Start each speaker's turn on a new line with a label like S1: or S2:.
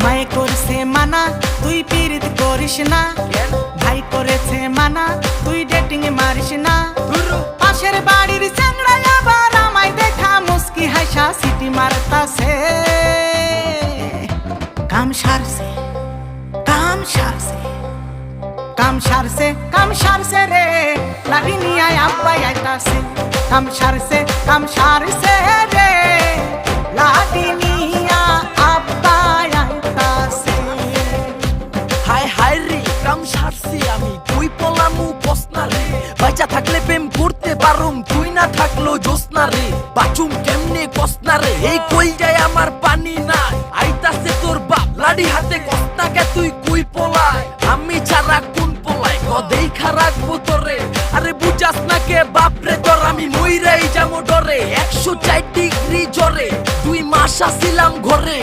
S1: মায়ে করছে মানা তুই পীড়িত করিস না, ভাই করেছে মানা তুই ডেটিং মারিস না। পাশের বাড়ির চ্যাংড়া আবার আমায় দেখা মুস্কি হাসা সিটি মারতাছে। কাম সারছে কাম সারছে কাম সারছে কাম সারছে রে, লাঠি নিয়ে আব্বাই আইতাছে। কাম সারছে রে, লাঠি নিয়া আব্বাই আইতাছে।
S2: হায় হায় রে কাম সারছি আমি, তুই পলামু পসনা রে। বাইচা থাকলে প্রেম করতে পারুম, তুই না থাকলো জোসনা রে। বাচুম কেমনে কসনা রে, এই কই যায় আমার পানি না। আইতাছে তোর বাপ লাড়ি হাতে, কসনাকে তুই কুই পলায়। আমি ছাড়া কোন পলায় কদেই খারাপবো তোরে। আরে বুঝাস না কে বাপরে তোর, আমি মইরাই যাবো ডরে। 104 ডিগ্রি জ্বরে 2 মাস আসিলাম ঘরে।